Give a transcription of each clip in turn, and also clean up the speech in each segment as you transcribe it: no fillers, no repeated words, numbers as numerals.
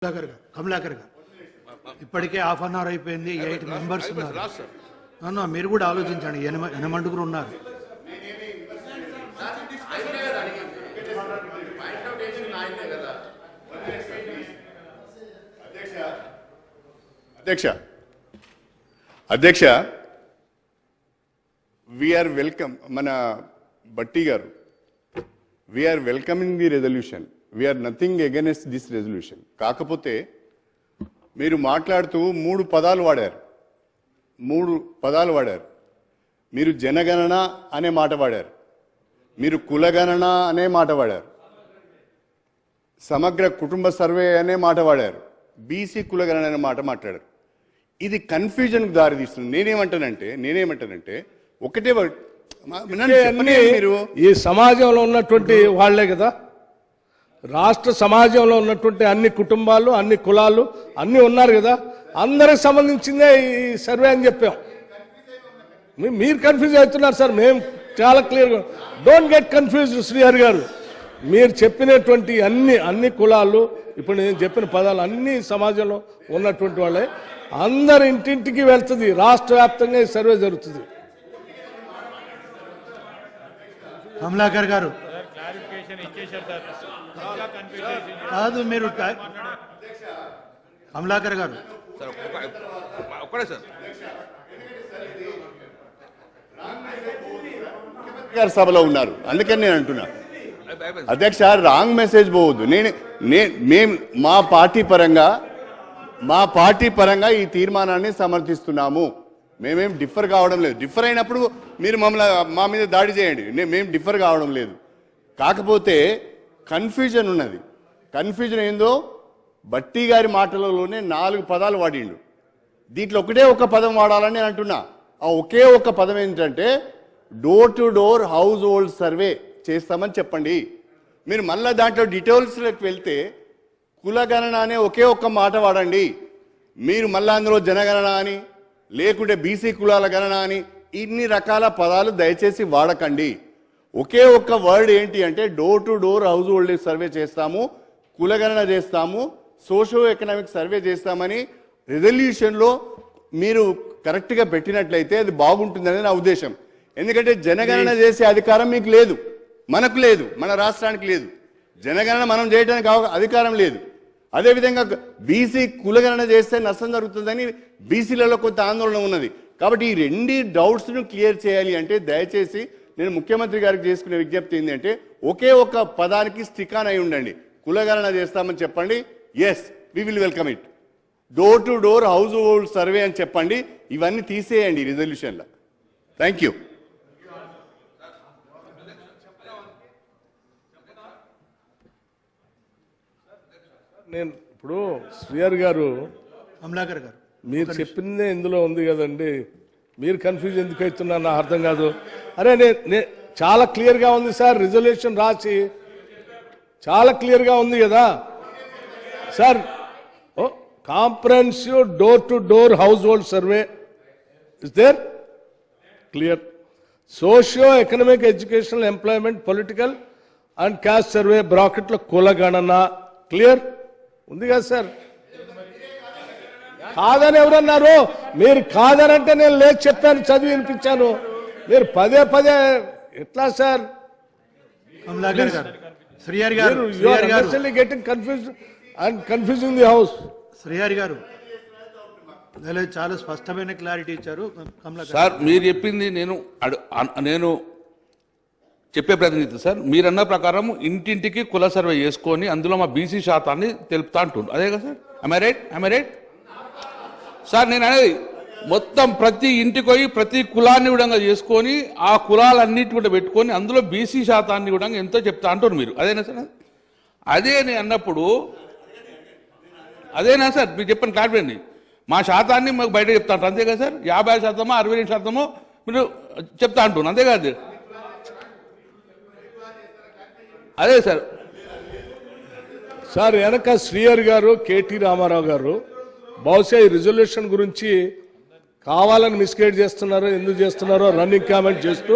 కమలాకర్ గారు ఇప్పటికే half an hour అయిపోయింది. 8 మెంబర్స్ ఉన్నారు. మీరు కూడా ఆలోచించండి. 8 ఉన్నారు. అధ్యక్ష వీఆర్ వెల్కమ్ మన బట్టి గారు we are welcoming the resolution. We are nothing against this resolution. కాకపోతే మీరు మాట్లాడుతూ 3 పదాలు వాడారు. మీరు జనగణన అనే మాట వాడారు, మీరు కులగణన అనే మాట వాడారు, సమగ్ర కుటుంబ సర్వే అనే మాట వాడారు, బీసీ కులగణన అనే మాట మాట్లాడారు. ఇది కన్ఫ్యూజన్కి దారితీస్తుంది. నేనేమంటానంటే ఒకటే మీరు ఈ సమాజంలో ఉన్నటువంటి వాళ్లే కదా, రాష్ట్ర సమాజంలో ఉన్నటువంటి అన్ని కుటుంబాలు అన్ని కులాలు అన్ని ఉన్నారు కదా, అందరికి సంబంధించిందే ఈ సర్వే అని చెప్పాం. మీరు కన్ఫ్యూజ్ అవుతున్నారు సార్. మేము చాలా క్లియర్గా డోంట్ గెట్ కన్ఫ్యూజ్డ్ శ్రీహరి గారు. మీరు చెప్పినటువంటి అన్ని కులాలు, ఇప్పుడు నేను చెప్పిన పదాలు అన్ని సమాజంలో ఉన్నటువంటి వాళ్ళే, అందరి ఇంటింటికి వెళ్తుంది. రాష్ట్ర వ్యాప్తంగా ఈ సర్వే జరుగుతుంది. కమలాకర్ గారు కాదు, మీరు కమలాకర్ గారు సభలో ఉన్నారు, అందుకని నేను అంటున్నా. అధ్యక్ష రాంగ్ మెసేజ్ పోవద్దు. మేము మా పార్టీ పరంగా ఈ తీర్మానాన్ని సమర్థిస్తున్నాము. మేమేం డిఫర్ కావడం లేదు. డిఫర్ అయినప్పుడు మీరు మా మీద దాడి చేయండి. మేము డిఫర్ కావడం లేదు. కాకపోతే కన్ఫ్యూజన్ ఉన్నది. కన్ఫ్యూజన్ ఏందో బట్టి గారి మాటలలోనే 4 పదాలు వాడిండు. దీంట్లో ఒకటే ఒక పదం వాడాలని నేను అంటున్నా. ఆ ఒకే ఒక పదం ఏంటంటే door to door household survey చేస్తామని చెప్పండి. మీరు మళ్ళీ దాంట్లో డీటెయిల్స్లోకి వెళ్తే కులగణన అనే ఒకే ఒక్క మాట వాడండి. మీరు మళ్ళీ అందులో జనగణన అని లేకుంటే బీసీ కులాల గణన అని ఇన్ని రకాల పదాలు దయచేసి వాడకండి. ఒకే ఒక్క వర్డ్ ఏంటి అంటే door to door household survey చేస్తాము, కులగణన చేస్తాము, సోషో ఎకనామిక్ సర్వే చేస్తామని రెజల్యూషన్లో మీరు కరెక్ట్గా పెట్టినట్లయితే అది బాగుంటుందని నా ఉద్దేశం. ఎందుకంటే జనగణన చేసే అధికారం మీకు లేదు, మనకు లేదు, మన రాష్ట్రానికి లేదు. జనగణన మనం చేయడానికి అధికారం లేదు. అదేవిధంగా బీసీ కులగణన చేస్తే నష్టం జరుగుతుందని బీసీలలో కొంత ఆందోళన ఉన్నది. కాబట్టి ఈ 2 డౌట్స్ను క్లియర్ చేయాలి అంటే దయచేసి నేను ముఖ్యమంత్రి గారికి చేసుకునే విజ్ఞప్తి ఏంటంటే ఒకే ఒక్క పదానికి స్టిక్ ఆన్ అయి ఉండండి. కులగణన చేస్తామని చెప్పండి, yes we will welcome it. Door to door household survey అని చెప్పండి. ఇవన్నీ తీసేయండి రిజల్యూషన్లో. Thank you. నేను ఇప్పుడు శ్రీహరి గారు కమలాకర్ గారు మీరు చెప్పిందే ఇందులో ఉంది కదండి. మీరు కన్ఫ్యూజ్ ఎందుకు అవుతున్నారు నాకు అర్థం కాదు. అరే చాలా క్లియర్గా ఉంది సార్, రిజల్యూషన్ రాసి చాలా క్లియర్గా ఉంది కదా sir. Comprehensive door to door household survey is there clear. Socio economic educational employment political and caste survey బ్రాకెట్లో కులగణన క్లియర్ ఉంది కదా సార్. కాదని ఎవరన్నారు? మీరు కాదనంటే నేను లేదు చెప్పాను, చదివి వినిపించాను. మీరు పదే ఎట్లా సార్? కమలాకర్ గారు, శ్రీహరి గారు getting confuse and confusing the house. Srihari గారు చాలా స్పష్టమైన క్లారిటీ ఇచ్చారు. కమలాకర్ సార్ మీరు చెప్పింది నేను చెప్పే ప్రతినిధి సార్. మీరన్న ప్రకారం ఇంటింటికి కుల సర్వే చేసుకొని అందులో మా బీసీ శాతాన్ని తెలుపుతా అంటుండ్రు, అదే కదా సార్? I right sir? నేను అనేది మొత్తం ప్రతి ఇంటికి పోయి ప్రతి కులాన్ని కూడా చేసుకొని ఆ కులాలన్నిటి కూడా పెట్టుకొని అందులో బీసీ శాతాన్ని కూడా ఎంతో చెప్తా అంటారు మీరు, అదేనా సార్? అదే నేను అన్నప్పుడు అదేనా సార్ మీరు చెప్పండి క్లారిటీ అండి. మా శాతాన్ని మాకు బయట చెప్తా అంటారు, అంతే కదా సార్? 50% 62% మీరు చెప్తా అంటున్నారు, అంతే కాదు? అదే సార్. సార్ వెనక శ్రీహరి గారు కేటీ రామారావు గారు బహుశా ఈ రిజల్యూషన్ గురించి కావాలని మిస్గైడ్ చేస్తున్నారో ఎందుకు చేస్తున్నారో రన్నింగ్ కామెంట్ చేస్తూ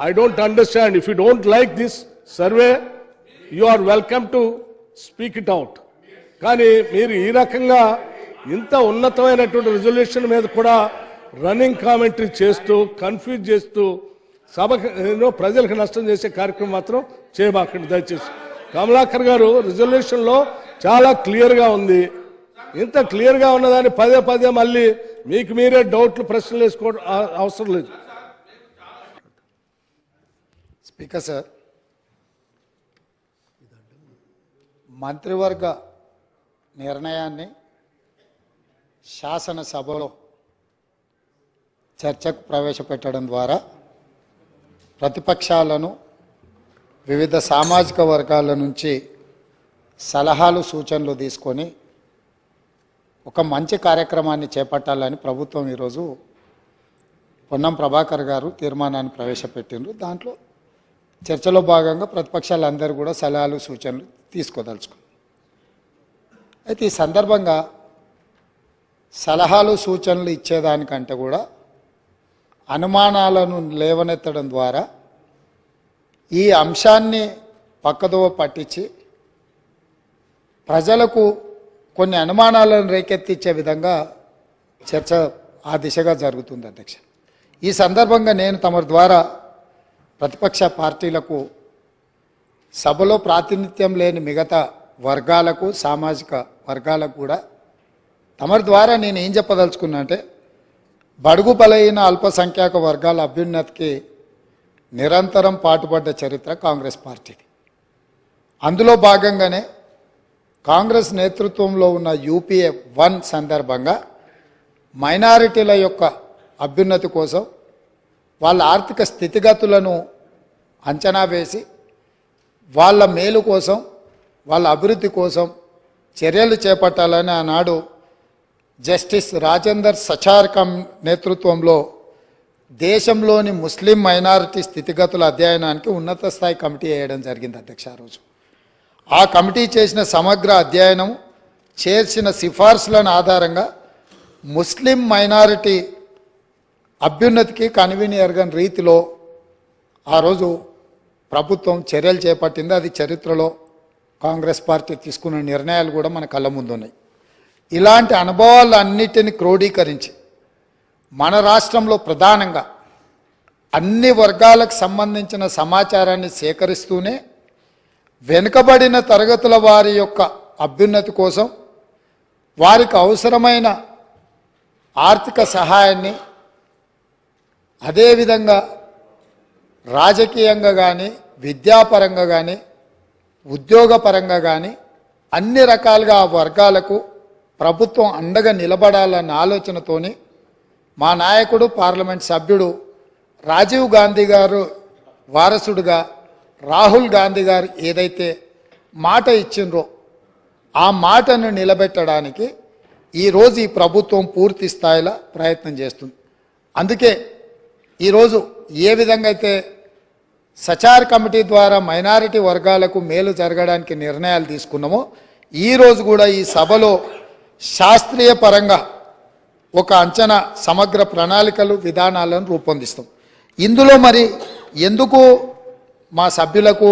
I don't understand. If you don't like this survey you are welcome to speak it out. కానీ మీరు ఈ రకంగా ఇంత ఉన్నతమైనటువంటి రిజల్యూషన్ మీద కూడా రన్నింగ్ కామెంటరీ చేస్తూ కన్ఫ్యూజ్ చేస్తూ సభకు ప్రజలకు నష్టం చేసే కార్యక్రమం మాత్రం చేయబాకండి దయచేసి. కమలాకర్ గారు రిజల్యూషన్లో చాలా క్లియర్గా ఉంది. ఇంత క్లియర్గా ఉన్నదాన్ని పదే పదే మళ్ళీ మీకు మీరే డౌట్లు ప్రశ్నలు వేసుకోవడం అవసరం లేదు. స్పీకర్ సార్, మంత్రివర్గ నిర్ణయాన్ని శాసనసభలో చర్చకు ప్రవేశపెట్టడం ద్వారా ప్రతిపక్షాలను వివిధ సామాజిక వర్గాల నుంచి సలహాలు సూచనలు తీసుకొని ఒక మంచి కార్యక్రమాన్ని చేపట్టాలని ప్రభుత్వం ఈరోజు పొన్నం ప్రభాకర్ గారు తీర్మానాన్ని ప్రవేశపెట్టిండ్రు. దాంట్లో చర్చలో భాగంగా ప్రతిపక్షాలందరూ కూడా సలహాలు సూచనలు తీసుకోదలుచుకున్నారు. అయితే ఈ సందర్భంగా సలహాలు సూచనలు ఇచ్చేదానికంటే కూడా అనుమానాలను లేవనెత్తడం ద్వారా ఈ అంశాన్ని పక్కదోవ పట్టించి ప్రజలకు కొన్ని అనుమానాలను రేకెత్తించే విధంగా చర్చ ఆ దిశగా జరుగుతుంది అధ్యక్ష. ఈ సందర్భంగా నేను తమ ద్వారా ప్రతిపక్ష పార్టీలకు సభలో ప్రాతినిధ్యం లేని మిగతా వర్గాలకు సామాజిక వర్గాలకు కూడా తమ ద్వారా నేను ఏం చెప్పదలుచుకున్నా అంటే బడుగు బలైన అల్పసంఖ్యాక వర్గాల అభ్యున్నతికి నిరంతరం పాటుపడ్డ చరిత్ర కాంగ్రెస్ పార్టీది. అందులో భాగంగానే కాంగ్రెస్ నేతృత్వంలో ఉన్న యూపీఏ 1 సందర్భంగా మైనారిటీల యొక్క అభ్యున్నతి కోసం వాళ్ళ ఆర్థిక స్థితిగతులను అంచనా వేసి వాళ్ళ మేలు కోసం వాళ్ళ అభివృద్ధి కోసం చర్యలు చేపట్టాలని ఆనాడు జస్టిస్ రాజేందర్ సచార్ నేతృత్వంలో దేశంలోని ముస్లిం మైనారిటీ స్థితిగతుల అధ్యయనానికి ఉన్నత స్థాయి కమిటీ వేయడం జరిగింది అధ్యక్ష. ఆ రోజు ఆ కమిటీ చేసిన సమగ్ర అధ్యయనం చేసిన సిఫార్సులను ఆధారంగా ముస్లిం మైనారిటీ అభ్యున్నతికి కన్వీని ఎరగని రీతిలో ఆ రోజు ప్రభుత్వం చర్యలు చేపట్టింది. అది చరిత్రలో కాంగ్రెస్ పార్టీ తీసుకున్న నిర్ణయాలు కూడా మన కళ్ళ ముందు ఉన్నాయి. ఇలాంటి అనుభవాలన్నిటిని క్రోడీకరించి మన రాష్ట్రంలో ప్రధానంగా అన్ని వర్గాలకు సంబంధించిన సమాచారాన్ని సేకరిస్తూనే వెనుకబడిన తరగతుల వారి యొక్క అభ్యున్నతి కోసం వారికి అవసరమైన ఆర్థిక సహాయాన్ని అదేవిధంగా రాజకీయంగా కానీ విద్యాపరంగా కానీ ఉద్యోగపరంగా కానీ అన్ని రకాలుగా ఆ వర్గాలకు ప్రభుత్వం అండగా నిలబడాలన్న ఆలోచనతోని మా నాయకుడు పార్లమెంట్ సభ్యుడు రాజీవ్ గాంధీ గారు వారసుడుగా రాహుల్ గాంధీ గారు ఏదైతే మాట ఇచ్చిండ్రో ఆ మాటను నిలబెట్టడానికి ఈరోజు ఈ ప్రభుత్వం పూర్తి స్థాయిలో ప్రయత్నం చేస్తుంది. అందుకే ఈరోజు ఏ విధంగా అయితే సచార్ కమిటీ ద్వారా మైనారిటీ వర్గాలకు మేలు జరగడానికి నిర్ణయాలు తీసుకున్నామో ఈరోజు కూడా ఈ సభలో శాస్త్రీయ పరంగా ఒక అంచనా సమగ్ర ప్రణాళికలు విధానాలను రూపొందిస్తాం. ఇందులో మరి ఎందుకు మా సభ్యులకు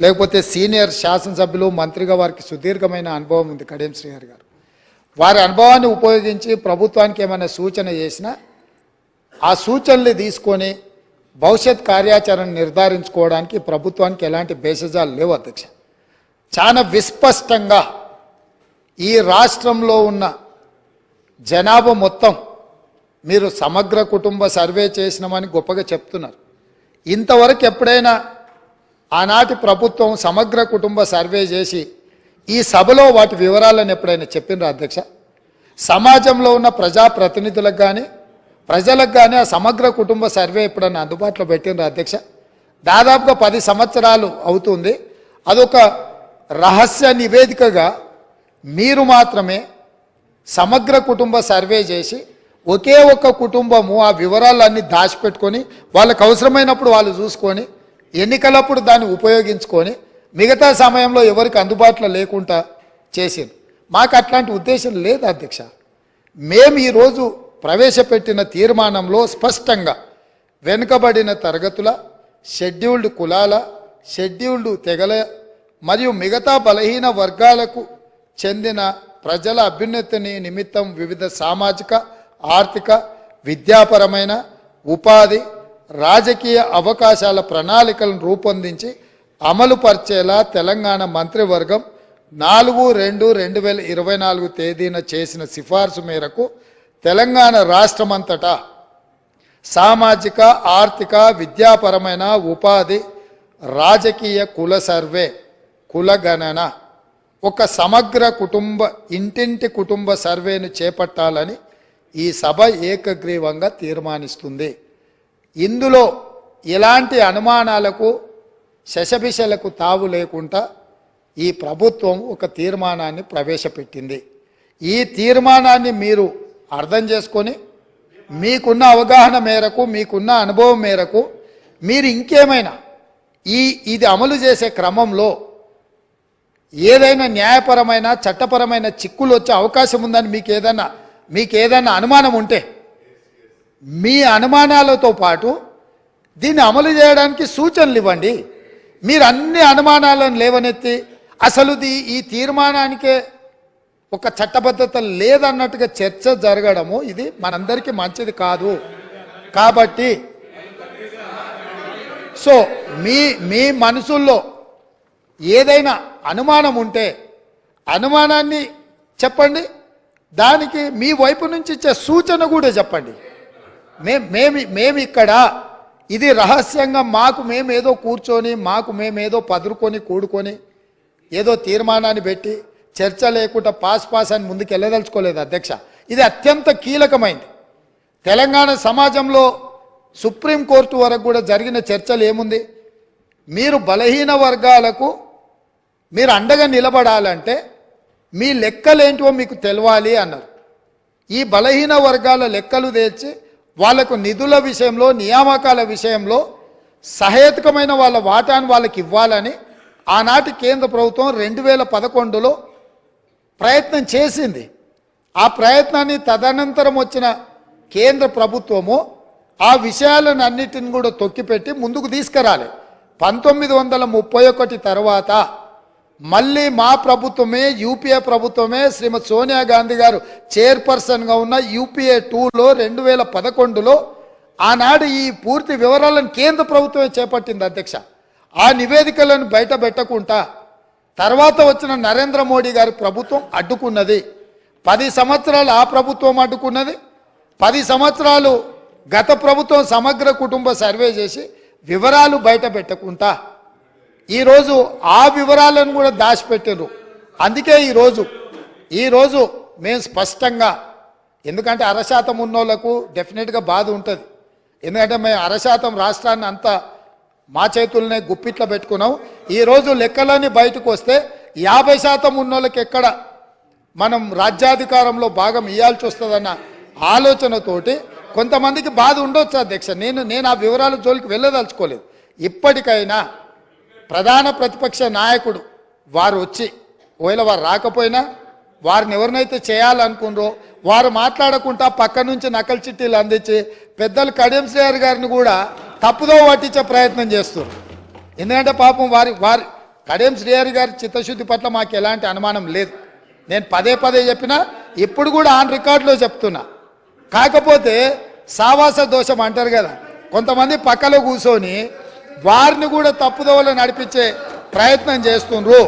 లేకపోతే సీనియర్ శాసనసభ్యులు మంత్రిగా వారికి సుదీర్ఘమైన అనుభవం ఉంది కడియం శ్రీహరి గారు, వారి అనుభవాన్ని ఉపయోగించి ప్రభుత్వానికి ఏమైనా సూచన చేసినా ఆ సూచనలు తీసుకొని భవిష్యత్ కార్యాచరణ నిర్ధారించుకోవడానికి ప్రభుత్వానికి ఎలాంటి భేషజాలు లేవు అధ్యక్ష. చాలా విస్పష్టంగా ఈ రాష్ట్రంలో ఉన్న జనాభా మొత్తం మీరు సమగ్ర కుటుంబ సర్వే చేసినామని గొప్పగా చెప్తున్నారు. ఇంతవరకు ఎప్పుడైనా ఆనాటి ప్రభుత్వం సమగ్ర కుటుంబ సర్వే చేసి ఈ సభలో వాటి వివరాలను ఎప్పుడైనా చెప్పినరా అధ్యక్ష? సమాజంలో ఉన్న ప్రజాప్రతినిధులకు కానీ ప్రజలకు కానీ ఆ సమగ్ర కుటుంబ సర్వే ఎప్పుడైనా అందుబాటులో పెట్టినరా అధ్యక్ష? దాదాపుగా 10 సంవత్సరాలు అవుతుంది. అదొక రహస్య నివేదికగా మీరు మాత్రమే సమగ్ర కుటుంబ సర్వే చేసి ఒకే ఒక్క కుటుంబము ఆ వివరాలన్నీ దాచిపెట్టుకొని వాళ్ళకు అవసరమైనప్పుడు వాళ్ళు చూసుకొని ఎన్నికలప్పుడు దాన్ని ఉపయోగించుకొని మిగతా సమయంలో ఎవరికి అందుబాటులో లేకుండా చేసింది. మాకు అట్లాంటి ఉద్దేశం లేదు అధ్యక్ష. మేము ఈరోజు ప్రవేశపెట్టిన తీర్మానంలో స్పష్టంగా వెనుకబడిన తరగతుల, షెడ్యూల్డ్ కులాల, షెడ్యూల్డ్ తెగల మరియు మిగతా బలహీన వర్గాలకు చెందిన ప్రజల అభ్యున్నతిని నిమిత్తం వివిధ సామాజిక ఆర్థిక విద్యాపరమైన ఉపాధి రాజకీయ అవకాశాల ప్రణాళికలను రూపొందించి అమలు పరిచేలా తెలంగాణ మంత్రివర్గం 4/2/2024 తేదీన చేసిన సిఫార్సు మేరకు తెలంగాణ రాష్ట్రమంతటా సామాజిక ఆర్థిక విద్యాపరమైన ఉపాధి రాజకీయ కుల సర్వే కులగణన ఒక సమగ్ర ఇంటింటి కుటుంబ సర్వేను చేపట్టాలని ఈ సభ ఏకగ్రీవంగా తీర్మానిస్తుంది. ఇందులో ఎలాంటి అనుమానాలకు శశభిషలకు తావు లేకుండా ఈ ప్రభుత్వం ఒక తీర్మానాన్ని ప్రవేశపెట్టింది. ఈ తీర్మానాన్ని మీరు అర్థం చేసుకొని మీకున్న అవగాహన మేరకు మీకున్న అనుభవం మేరకు మీరు ఇంకేమైనా ఇది అమలు చేసే క్రమంలో ఏదైనా న్యాయపరమైన చట్టపరమైన చిక్కులు వచ్చే అవకాశం ఉందని మీకు ఏదైనా అనుమానం ఉంటే మీ అనుమానాలతో పాటు దీన్ని అమలు చేయడానికి సూచనలు ఇవ్వండి. మీరు అన్ని అనుమానాలను లేవనెత్తి అసలు ఈ తీర్మానానికే ఒక చట్టబద్ధత లేదన్నట్టుగా చర్చ జరగడము ఇది మనందరికీ మంచిది కాదు. కాబట్టి సో మీ మనసుల్లో ఏదైనా అనుమానం ఉంటే అనుమానాన్ని చెప్పండి, దానికి మీ వైపు నుంచి ఇచ్చే సూచన కూడా చెప్పండి. మేము ఇక్కడ ఇది రహస్యంగా మేమేదో కూర్చొని మేమేదో పదురుకొని కూడుకొని ఏదో తీర్మానాన్ని పెట్టి చర్చ లేకుండా పాస్ అని ముందుకు వెళ్ళదలుచుకోలేదు అధ్యక్ష. ఇది అత్యంత కీలకమైంది. తెలంగాణ సమాజంలో సుప్రీంకోర్టు వరకు కూడా జరిగిన చర్చలు ఏముంది, మీరు బలహీన వర్గాలకు మీరు అండగా నిలబడాలంటే మీ లెక్కలేంటివో మీకు తెలవాలి అన్నారు. ఈ బలహీన వర్గాల లెక్కలు తెచ్చి వాళ్లకు నిధుల విషయంలో నియామకాల విషయంలో సహేతుకమైన వాళ్ళ వాటాను వాళ్ళకి ఇవ్వాలని ఆనాటి కేంద్ర ప్రభుత్వం 2011లో ప్రయత్నం చేసింది. ఆ ప్రయత్నాన్ని తదనంతరం వచ్చిన కేంద్ర ప్రభుత్వము ఆ విషయాలను అన్నిటిని కూడా తొక్కిపెట్టి ముందుకు తీసుకురాలి. 1931 తర్వాత మళ్ళీ మా ప్రభుత్వమే యూపీఏ ప్రభుత్వమే శ్రీమతి సోనియా గాంధీ గారు చైర్పర్సన్గా ఉన్న యూపీఏ 2లో 2011లో ఆనాడు ఈ పూర్తి వివరాలను కేంద్ర ప్రభుత్వమే చేపట్టింది అధ్యక్ష. ఆ నివేదికలను బయట పెట్టకుండా తర్వాత వచ్చిన నరేంద్ర మోడీ గారి ప్రభుత్వం అడ్డుకున్నది. 10 సంవత్సరాలు ఆ ప్రభుత్వం అడ్డుకున్నది. 10 సంవత్సరాలు గత ప్రభుత్వం సమగ్ర కుటుంబ సర్వే చేసి వివరాలు బయట పెట్టకుండా ఈరోజు ఆ వివరాలను కూడా దాచిపెట్టారు. అందుకే ఈరోజు మేము స్పష్టంగా, ఎందుకంటే 1% ఉన్నోళ్లకు డెఫినెట్గా బాధ ఉంటుంది. ఎందుకంటే మేము 1% రాష్ట్రాన్ని అంతా మా చేతులనే గుప్పిట్లో పెట్టుకున్నాం. ఈరోజు లెక్కలన్నీ బయటకు వస్తే 50% ఉన్నోళ్ళకి ఎక్కడ మనం రాజ్యాధికారంలో భాగం ఇవ్వాల్సి వస్తుందన్న ఆలోచనతోటి కొంతమందికి బాధ ఉండొచ్చు అధ్యక్ష. నేను ఆ వివరాల జోలికి వెళ్ళదలుచుకోలేదు. ఇప్పటికైనా ప్రధాన ప్రతిపక్ష నాయకుడు వారు వచ్చి, ఒకవేళ వారు రాకపోయినా వారిని ఎవరినైతే చేయాలనుకున్నారో వారు మాట్లాడకుండా పక్క నుంచి నకలు చిట్టీలు అందించి పెద్దలు కడియం శ్రీహరి గారిని కూడా తప్పుదో పట్టించే ప్రయత్నం చేస్తున్నారు. ఎందుకంటే పాపం వారి కడియం శ్రీహరి గారి చిత్తశుద్ధి పట్ల మాకు ఎలాంటి అనుమానం లేదు. నేను పదే చెప్పినా ఇప్పుడు కూడా ఆన్ రికార్డులో చెప్తున్నా. కాకపోతే సావాస దోషం అంటారు కదా, కొంతమంది పక్కలో కూర్చొని వారిని కూడా తప్పుదోవలో నడిపించే ప్రయత్నం చేస్తుండ్రు.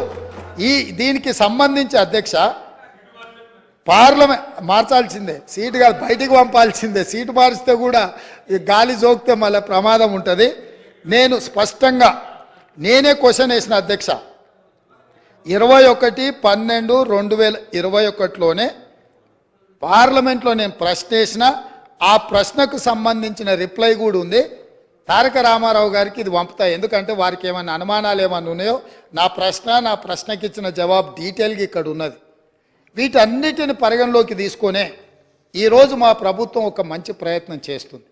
దీనికి సంబంధించి అధ్యక్ష పార్లమెంట్ మార్చాల్సిందే, సీటు కాదు బయటికి పంపాల్సిందే. సీటు మారిస్తే కూడా గాలి జోకితే మళ్ళీ ప్రమాదం ఉంటుంది. నేను స్పష్టంగా నేనే క్వశ్చన్ వేసిన అధ్యక్ష. 21/12/2021లోనే పార్లమెంట్లో నేను ప్రశ్న వేసిన, ఆ ప్రశ్నకు సంబంధించిన రిప్లై కూడా ఉంది. తారక రామారావు గారికి ఇది పంపుతా, ఎందుకంటే వారికి ఏమైనా అనుమానాలు ఏమైనా ఉన్నాయో నా ప్రశ్నకి ఇచ్చిన జవాబు డీటెయిల్గా ఇక్కడ ఉన్నది. వీటన్నిటిని పరిగణలోకి తీసుకొనే ఈరోజు మా ప్రభుత్వం ఒక మంచి ప్రయత్నం చేస్తుంది.